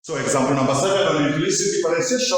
So example number 7 on implicit differentiation.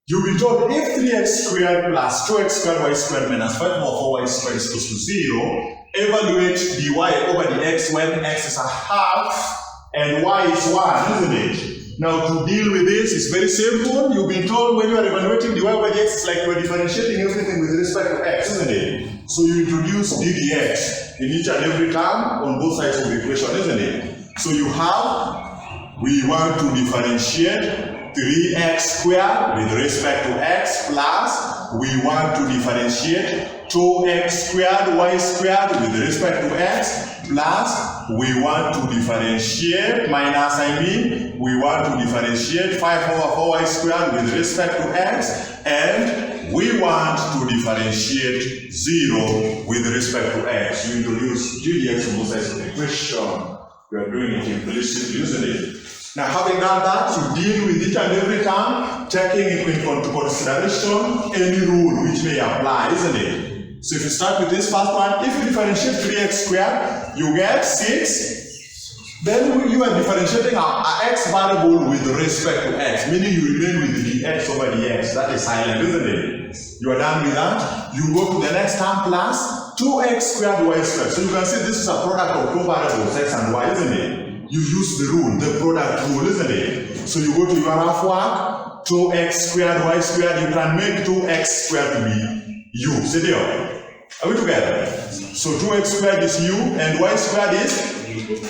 You'll be told if 3x squared plus 2x squared y squared minus 5 over 4y squared is equals to 0, evaluate dy over dx when x is a half and y is 1, isn't it? Now to deal with this, it's very simple. You've been told when you are evaluating dy over dx, it's like we're differentiating everything with respect to x, isn't it? So you introduce ddx in each and every term on both sides of the equation, isn't it? So you have, we want to differentiate 3x squared with respect to x plus we want to differentiate 2x squared y squared with respect to x plus we want to differentiate we want to differentiate 5 over 4y squared with respect to x and we want to differentiate 0 with respect to x. You introduce ddx on both sides of the equation. We are doing it implicitly, isn't it? Now, having done that, you deal with each and every term, taking into consideration any rule which may apply, isn't it? So if you start with this first one, if you differentiate 3x squared, you get 6. Then you are differentiating our x variable with respect to x, meaning you remain with the x over the x. That is silent, isn't it? You are done with that. You go to the next term plus 2x squared y squared. So you can see this is a product of two variables, x and y, isn't it? You use the rule, the product rule, isn't it? So you go to your rough work, 2x squared y squared, you can make 2x squared to be u. See there? Are we together? So 2x squared is u and y squared is?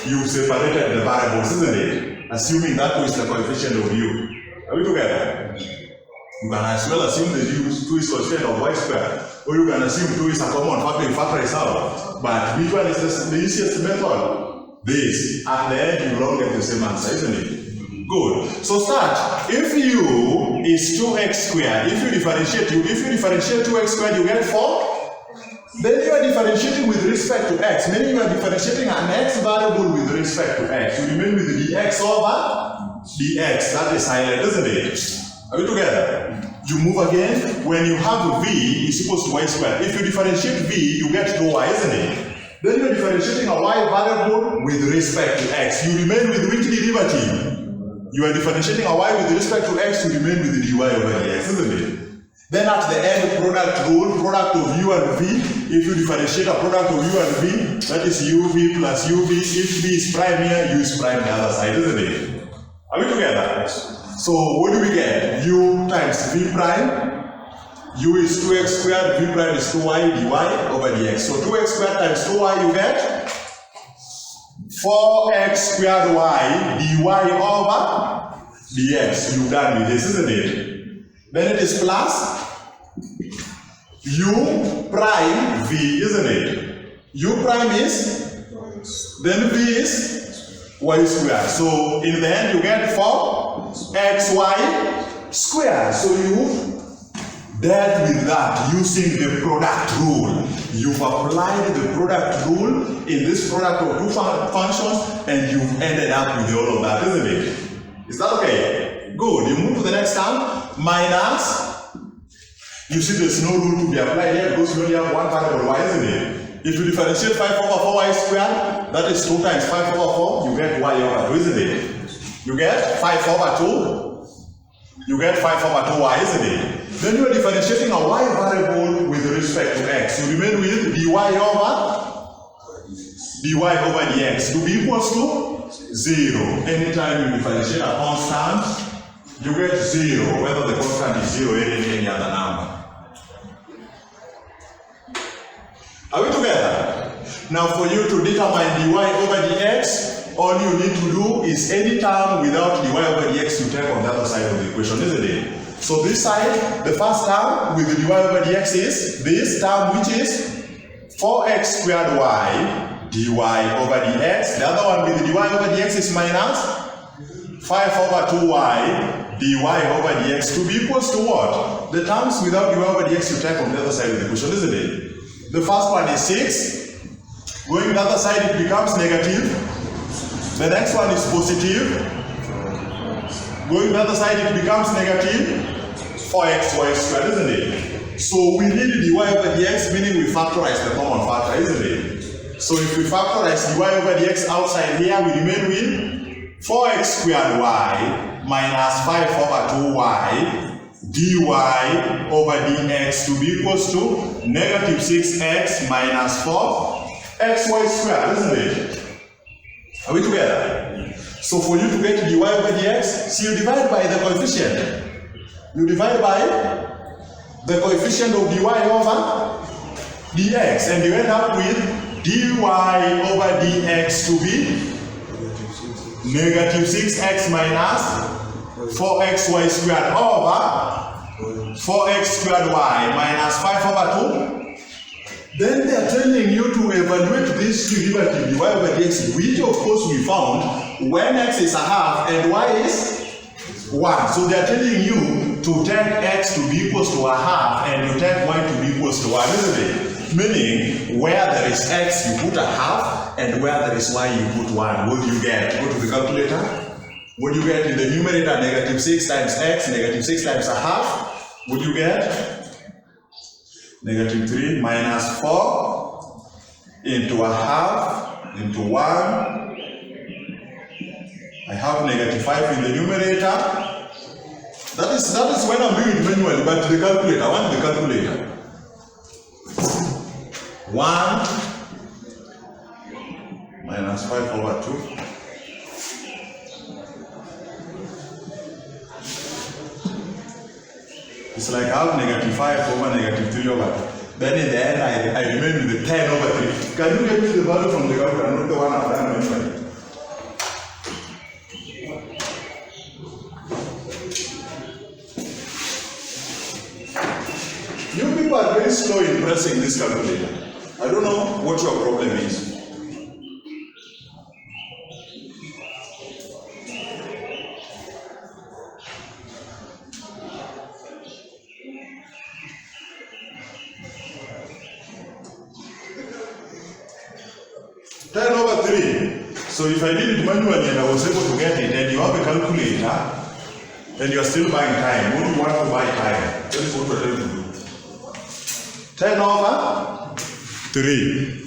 You separated the variables, isn't it? Assuming that 2 is the coefficient of u. Are we together? You can as well assume that 2 is coefficient of y squared, or you can assume 2 is a common factor, you factorize out. But which one is the easiest method? This. At the end, you will all get the same answer, isn't it? Good. So start. If u is 2x squared, if you differentiate 2x squared, you get 4. Then you are differentiating with respect to x, meaning you are differentiating an x variable with respect to x. You remain with the dx over dx. That is silent, isn't it? Are we together? You move again. When you have v is equals to y squared. If you differentiate v, you get 2y, isn't it? Then you are differentiating a y variable with respect to x. You remain with which derivative? You are differentiating a y with respect to x, you remain with the dy over dx, isn't it? Then at the end, product rule, product of u and v. If you differentiate a product of u and v, that is uv plus uv. If v is prime here, u is prime the other side, isn't it? Are we together? So what do we get? U times v prime. U is 2x squared, v prime is 2y dy over dx. So 2x squared times 2y, you get 4x squared y dy over dx. You've done with this, isn't it? Then it is plus u prime v, isn't it? U prime is, then v is y squared. So in the end, you get 4xy squared. So you dealt with that using the product rule. You've applied the product rule in this product of two functions and you've ended up with all of that, isn't it? Is that okay? Good. You move to the next term. Minus. You see there's no rule to be applied here because you only have one variable y, isn't it? If you differentiate 5 over 4y squared, that is 2 times 5 over 4, you get y over 2, isn't it? You get 5 over 2. You get 5 over 2y, isn't it? Then you are differentiating a y variable with respect to x. You remain with dy over dx to be equals to 0. Anytime you differentiate a constant, you get 0, whether the constant is 0 or any other number. Are we together? Now for you to determine dy over dx, all you need to do is any term without dy over dx you take on the other side of the equation, isn't it? So this side, the first term with the dy over dx is this term which is 4x squared y dy over dx. The other one with the dy over dx is minus 5 over 2y dy over dx to be equals to what? The terms without dy over dx you take on the other side of the equation, isn't it? The first one is 6. Going the other side it becomes negative. The next one is positive. Going the other side it becomes negative 4xy squared, isn't it? So we need dy over dx, meaning we factorize the common factor, isn't it? So if we factorize dy over dx outside here, we remain with 4x squared y minus 5 over 2y dy over dx to be equals to negative 6x minus 4xy squared, isn't it? Are we together? So for you to get dy over dx, see, you divide by the coefficient. You divide by the coefficient of dy over dx, and you end up with dy over dx to be negative 6x minus 4xy squared over 4x squared y minus 5 over 2. Then they are telling you to evaluate this derivative dy over dx, which of course we found when x is a half and y is 1. So they are telling you to take x to be equals to a half and you take y to be equals to 1, isn't it? Meaning, where there is x, you put a half, and where there is y, you put 1. What do you get? Go to the calculator. What do you get in the numerator? Negative 6 times x, negative 6 times a half. What do you get? Negative 3 minus 4 into a half into 1. I have negative 5 in the numerator. That is when I'm doing it manually, but the calculator, I want the calculator. 1 minus 5 over 2. It's like I have negative 5 over negative 3 over 2. Then in the end, I remain with the 10 over 3. Can you get me the value from the calculator, not the one I've done manually? You people are very slow in pressing this calculator. I don't know what your problem is. Ten over 3. So if I did it manually and I was able to get it, and you have a calculator, and you are still buying time, what do you want to buy time? That is what we're trying to do. 10 over 3.